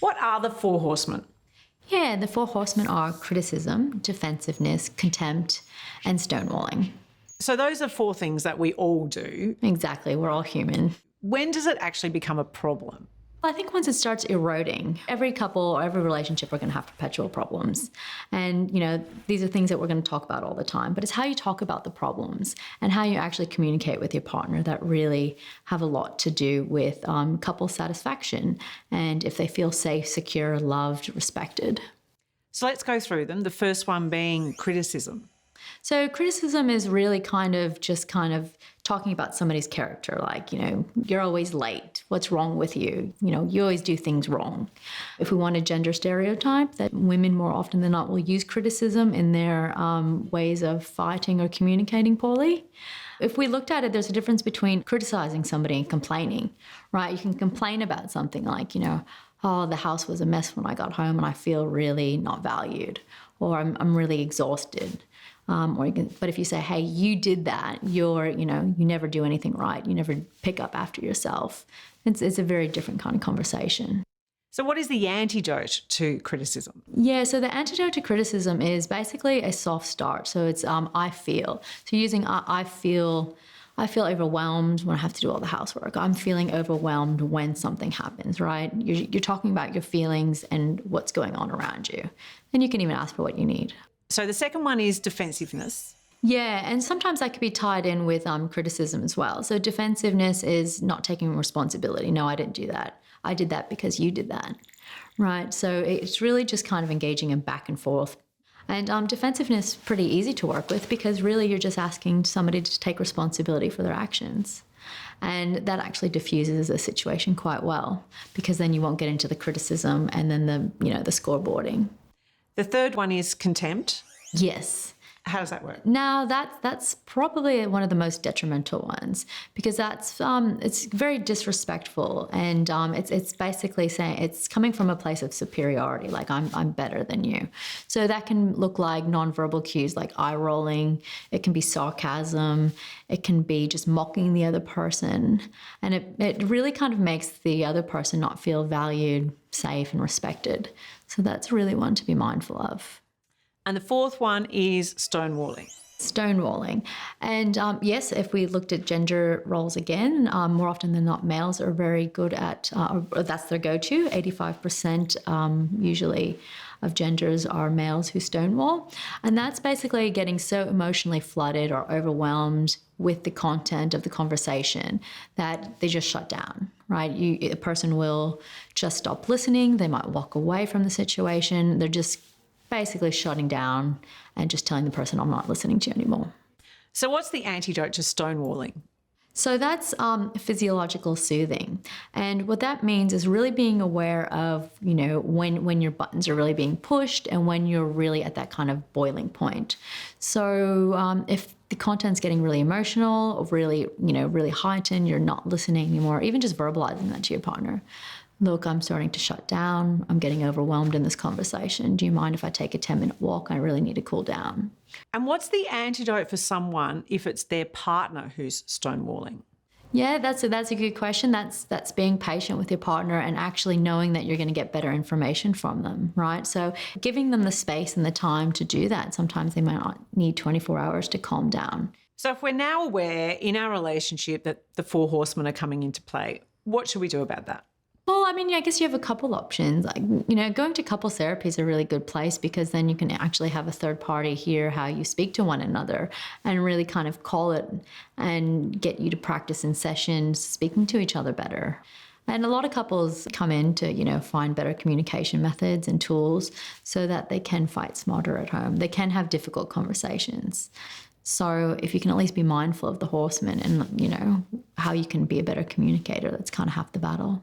What are the four horsemen? Yeah, the four horsemen are criticism, defensiveness, contempt, and stonewalling. So those are four things that we all do. Exactly, we're all human. When does it actually become a problem? I think once it starts eroding, every couple or every relationship are going to have perpetual problems. And, these are things that we're going to talk about all the time. But it's how you talk about the problems and how you actually communicate with your partner that really have a lot to do with couple satisfaction and if they feel safe, secure, loved, respected. So let's go through them. The first one being criticism. So criticism is really kind of talking about somebody's character, like, you're always late. What's wrong with you? You always do things wrong. If we want a gender stereotype, that women more often than not will use criticism in their ways of fighting or communicating poorly. If we looked at it, there's a difference between criticizing somebody and complaining, right? You can complain about something like, oh, the house was a mess when I got home and I feel really not valued, or I'm really exhausted. But if you say, hey, you did that, you never do anything right, you never pick up after yourself, it's a very different kind of conversation. So what is the antidote to criticism? Yeah, so the antidote to criticism is basically a soft start. So it's I feel. So using I feel overwhelmed when I have to do all the housework. I'm feeling overwhelmed when something happens, right? You're talking about your feelings and what's going on around you. And you can even ask for what you need. So the second one is defensiveness. Yeah, and sometimes that could be tied in with criticism as well. So defensiveness is not taking responsibility. No, I didn't do that. I did that because you did that, right? So it's really just kind of engaging in back and forth. And defensiveness is pretty easy to work with because really you're just asking somebody to take responsibility for their actions. And that actually diffuses a situation quite well because then you won't get into the criticism and then the scoreboarding. The third one is contempt. Yes. How does that work? Now, that's probably one of the most detrimental ones because it's very disrespectful and it's basically saying it's coming from a place of superiority, like I'm better than you. So that can look like nonverbal cues like eye rolling. It can be sarcasm. It can be just mocking the other person, and it really kind of makes the other person not feel valued, safe, and respected. So that's really one to be mindful of. And the fourth one is stonewalling. Stonewalling. And yes, if we looked at gender roles again, more often than not, males are very good at, or that's their go-to. 85% usually of genders are males who stonewall. And that's basically getting so emotionally flooded or overwhelmed with the content of the conversation that they just shut down, right? A person will just stop listening. They might walk away from the situation. They're just basically shutting down and just telling the person, I'm not listening to you anymore. So what's the antidote to stonewalling? So that's physiological soothing. And what that means is really being aware of, when your buttons are really being pushed and when you're really at that kind of boiling point. So if the content's getting really emotional or really, really heightened, you're not listening anymore, even just verbalizing that to your partner. Look, I'm starting to shut down. I'm getting overwhelmed in this conversation. Do you mind if I take a 10-minute walk? I really need to cool down. And what's the antidote for someone if it's their partner who's stonewalling? Yeah, that's a good question. That's being patient with your partner and actually knowing that you're going to get better information from them, right? So giving them the space and the time to do that. Sometimes they might not need 24 hours to calm down. So if we're now aware in our relationship that the four horsemen are coming into play, what should we do about that? Well, I guess you have a couple options. Like, going to couples therapy is a really good place because then you can actually have a third party hear how you speak to one another and really kind of call it and get you to practice in sessions speaking to each other better. And a lot of couples come in to, find better communication methods and tools so that they can fight smarter at home. They can have difficult conversations. So if you can at least be mindful of the horsemen and, how you can be a better communicator, that's kind of half the battle.